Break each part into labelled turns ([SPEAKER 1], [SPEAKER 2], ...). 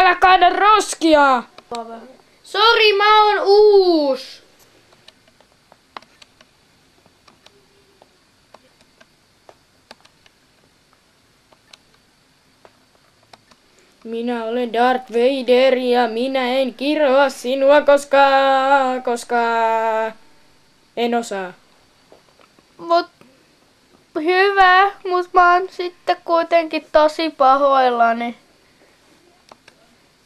[SPEAKER 1] täällä kaada roskia!
[SPEAKER 2] Sori, mä oon uus.
[SPEAKER 1] Minä olen Darth Vader ja minä en kiroa sinua, koska en osaa.
[SPEAKER 2] Hyvä, mut mä oon sitten kuitenkin tosi pahoillani.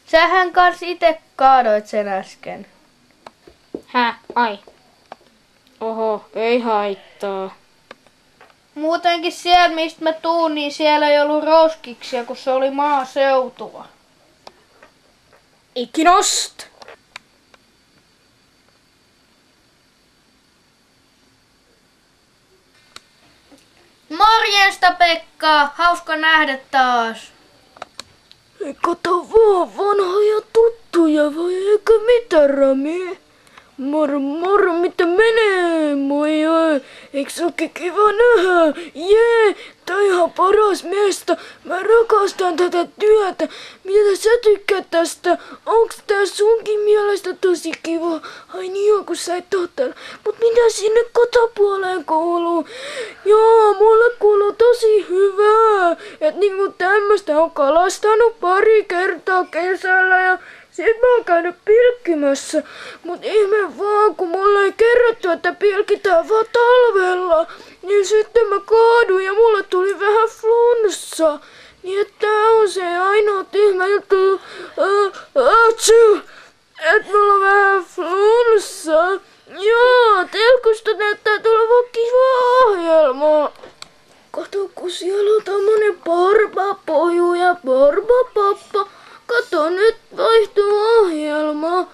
[SPEAKER 2] Sähän kans ite kaadoit sen äsken.
[SPEAKER 1] Ai. Oho, ei haittaa.
[SPEAKER 2] Muutenkin siellä, mistä mä tuun, niin siellä ei ollut roskiksia, kun se oli maaseutua.
[SPEAKER 1] Ikinost!
[SPEAKER 2] Morjesta, Pekka! Hauska nähdä taas.
[SPEAKER 1] Kato vaan vanhoja tuttuja vai eikö mitä, Rami? Moro, mitä menee? Moi, eikö se ookin kiva nähdä? Jee, tää on ihan paras mesta. Mä rakastan tätä työtä. Mitä sä tykkäät tästä? Onks tää sunkin mielestä tosi kiva? Ai niin, kun sä et oo täällä. Mut mitä sinne kotopuoleen kuuluu? Joo, mulle kuuluu tosi hyvää. Et niinku tämmöstä on kalastanut pari kertaa kesällä ja sit mä oon käynyt pilkkimässä, mut ihme vaan, kun mulle ei kerrottu, että pilkitään vaan talvella. Niin sitten mä kaaduin ja mulle tuli vähän flunssa. Niin että tää on se ainoa tyhmä juttu. Et mulla on vähän flunssa. Joo, telkusta näyttää tulevan kiva ohjelma. Kato, kun siellä on tommonen Barbapoju ja Barbapappa. Kato, nyt vaihtuu ohjelma.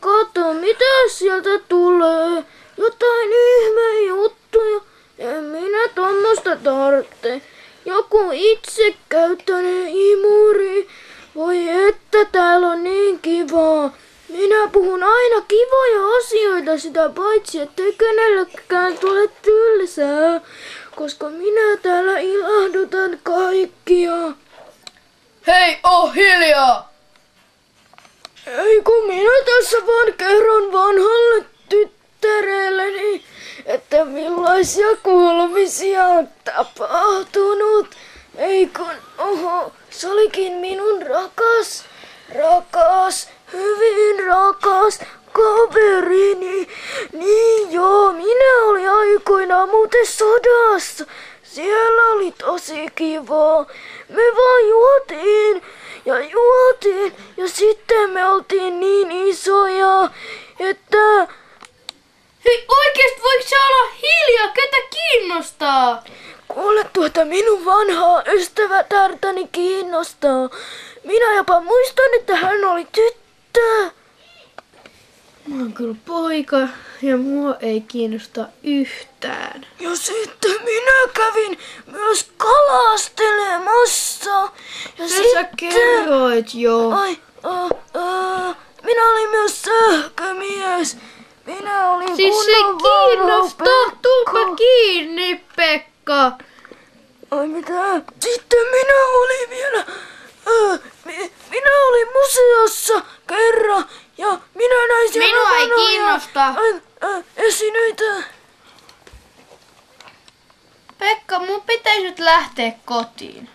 [SPEAKER 1] Kato, mitä sieltä tulee? Jotain ihme juttuja. En minä tommosta tarvitse. Joku itsekäyttöinen imuri. Voi että täällä on niin kivaa. Minä puhun aina kivoja asioita sitä paitsi, ettei kenellekään tule tylsää. Koska minä täällä ilahdutan kaikkia.
[SPEAKER 2] Hei, oo hiljaa!
[SPEAKER 1] Ei kun minä tässä vaan kerron vanhalle tyttärelleni, että millaisia kuulumisia on tapahtunut. Ei kun, oho, se olikin minun hyvin rakas kaverini. Niin joo, minä olin aikoinaan muuten sodassa. Siellä oli tosi kivaa. Me vaan juotiin ja sitten me oltiin niin isoja, että...
[SPEAKER 2] Hei, oikeesti voiko sä olla hiljaa? Ketä kiinnostaa?
[SPEAKER 1] Kuule tuota minun vanhaa ystävätärtäni kiinnostaa. Minä jopa muistan, että hän oli tyttö.
[SPEAKER 2] Mä oon kyllä poika ja mua ei kiinnosta yhtään.
[SPEAKER 1] Ja sitten minä kävin myös kalastelemassa. Ja
[SPEAKER 2] Sä kerroit jo.
[SPEAKER 1] Minä olin myös sähkömies. Minä olin
[SPEAKER 2] siis se kiinnostaa. Tuupa kiinni, Pekka.
[SPEAKER 1] Ai mitä? Sitten minä olin vielä... minä olin museossa kerran ja minä näin siellä
[SPEAKER 2] Minua ei kiinnosta.
[SPEAKER 1] Esineitä.
[SPEAKER 2] Pekka, mun pitäisi nyt lähteä kotiin.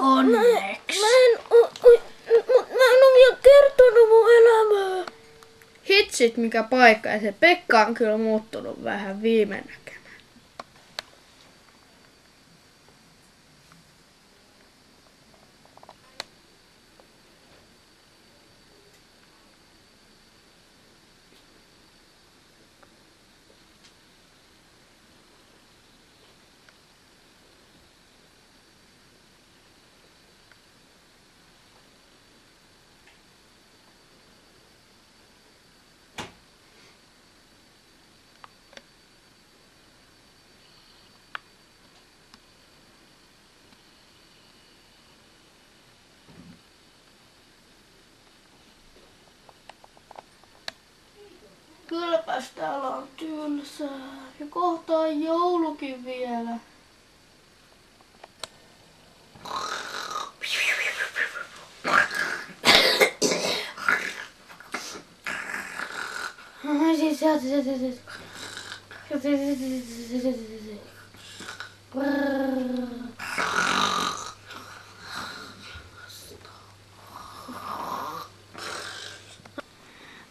[SPEAKER 2] Onneksi.
[SPEAKER 1] Mä en oo vielä kertonut mun elämää.
[SPEAKER 2] Hitsit mikä paikka ja se Pekka on kyllä muuttunut vähän viime näkemään. Kylläpäs täällä on tylsää. Ja kohta on joulukin vielä.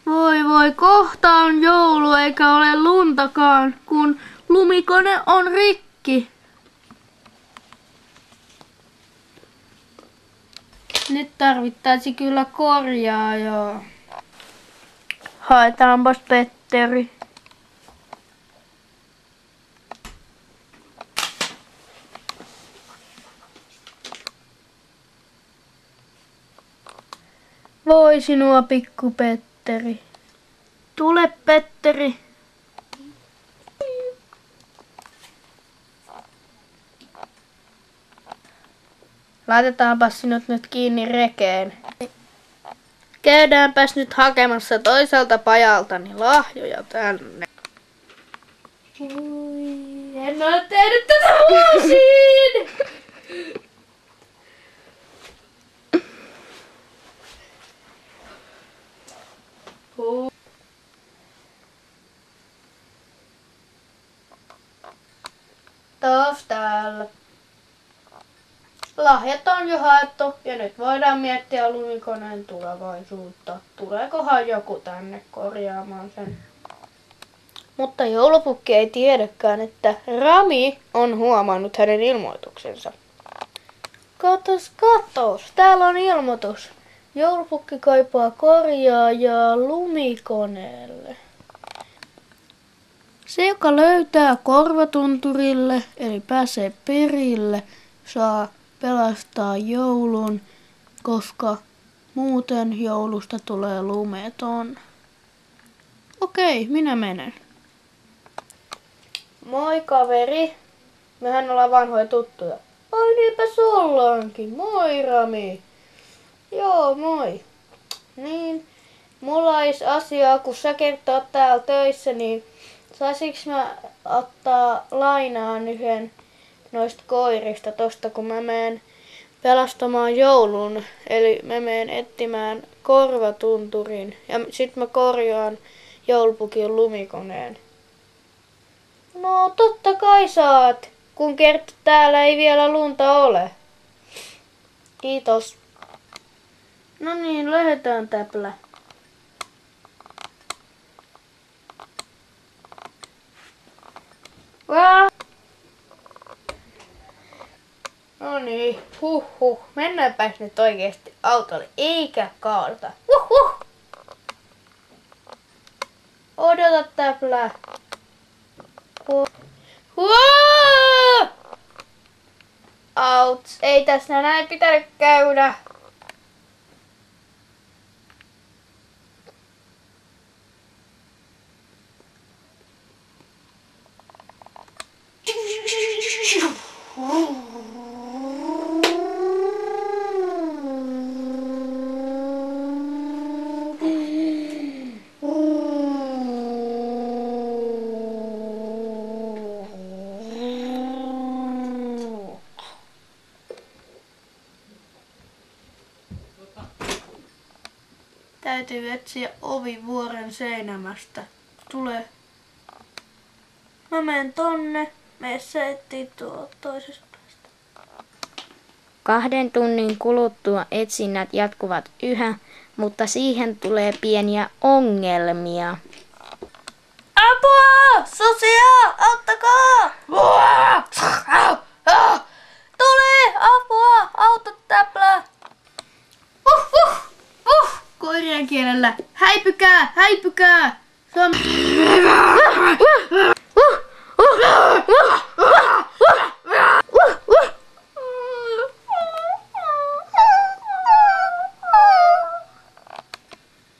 [SPEAKER 2] Voi voi, kohta on joulu eikä ole luntakaan, kun lumikone on rikki. Nyt tarvittaisi kyllä korjaajaa. Haetaanpas Petteri. Voi sinua, pikku Petteri. Tule, Petteri. Laitetaanpas sinut nyt kiinni rekeen. Käydäänpäs nyt hakemassa toiselta pajaltani lahjoja tänne. Oi, en ole tehnyt tätä vuosiin! Taas täällä. Lahjat on jo haettu ja nyt voidaan miettiä lumikoneen tulevaisuutta. Tuleekohan joku tänne korjaamaan sen? Mutta joulupukki ei tiedäkään, että Rami on huomannut hänen ilmoituksensa. Katos, täällä on ilmoitus. Joulupukki kaipaa korjaajaa lumikoneelle. Se, joka löytää korvatunturille, eli pääsee perille, saa pelastaa joulun, koska muuten joulusta tulee lumeton. Okei, minä menen. Moi kaveri. Mehän ollaan vanhoja tuttuja. Ai niinpäs ollaankin. Moi Rami. Joo, moi. Niin, mulla olisi asiaa, kun sä kertoo täällä töissä, niin saisinko mä ottaa lainaan yhden noista koirista tosta, kun mä menen pelastamaan joulun. Eli mä menen etsimään korvatunturin ja sit mä korjaan joulupukin lumikoneen. No totta kai saat, kun kerta täällä ei vielä lunta ole. Kiitos. No niin, lähdetään täplä. No niin, mennäänpäs nyt oikeesti autolle, eikä kaarta. Odota täplää. Auts, ei tässä näin pitänyt käydä. Täytyy etsiä ovi vuoren seinämästä. Tule. Mä menen tonne. Mene sä etsii tuolta toisesta päästä.
[SPEAKER 3] 2 tunnin kuluttua etsinnät jatkuvat yhä, mutta siihen tulee pieniä ongelmia.
[SPEAKER 2] Apua! Susia! Auttakaa! Tule! Apua! Auta täplää! Koirien kielellä. Häipykää! Häipykää! Se on...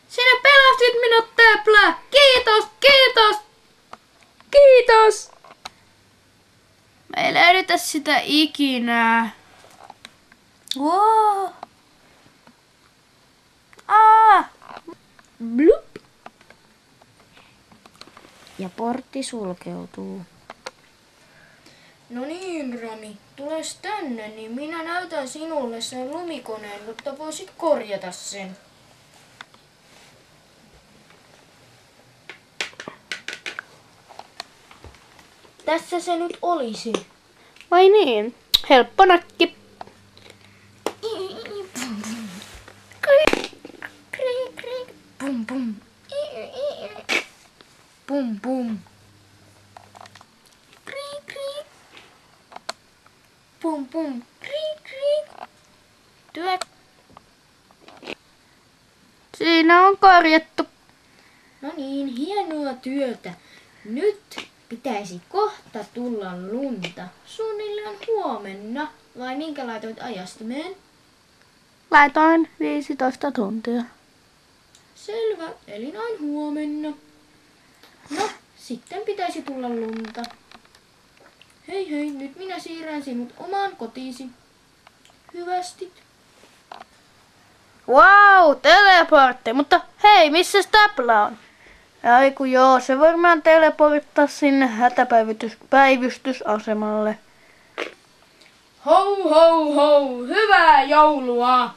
[SPEAKER 2] Sinä pelastit minut, täplä! Kiitos! Kiitos!
[SPEAKER 1] Kiitos!
[SPEAKER 2] Me ei löydetä sitä ikinä. Wow.
[SPEAKER 3] Blup. Ja portti sulkeutuu.
[SPEAKER 1] No niin, Rami, tules tänne, niin minä näytän sinulle sen lumikoneen, jotta voisit korjata sen. Tässä se nyt olisi.
[SPEAKER 2] Vai niin? Helppo nakki.
[SPEAKER 1] Pum pum. Pum pum. Kriik kriik. Pum pum. Kriik kriik. Työt.
[SPEAKER 2] Siinä on korjattu.
[SPEAKER 1] No niin, hienoa työtä. Nyt pitäisi kohta tulla lunta. Suunnilleen huomenna. Vai minkä laitoit ajastimeen?
[SPEAKER 2] Laitoin 15 tuntia.
[SPEAKER 1] Selvä, eli noin huomenna. No, sitten pitäisi tulla lunta. Hei hei, nyt minä siirrän sinut omaan kotiisi. Hyvästit.
[SPEAKER 2] Wow, teleportti. Mutta hei, missä Stapla on? Aiku joo, se varmaan teleporttaa sinne hätäpäivystysasemalle.
[SPEAKER 1] Hou hou hou, hyvää joulua!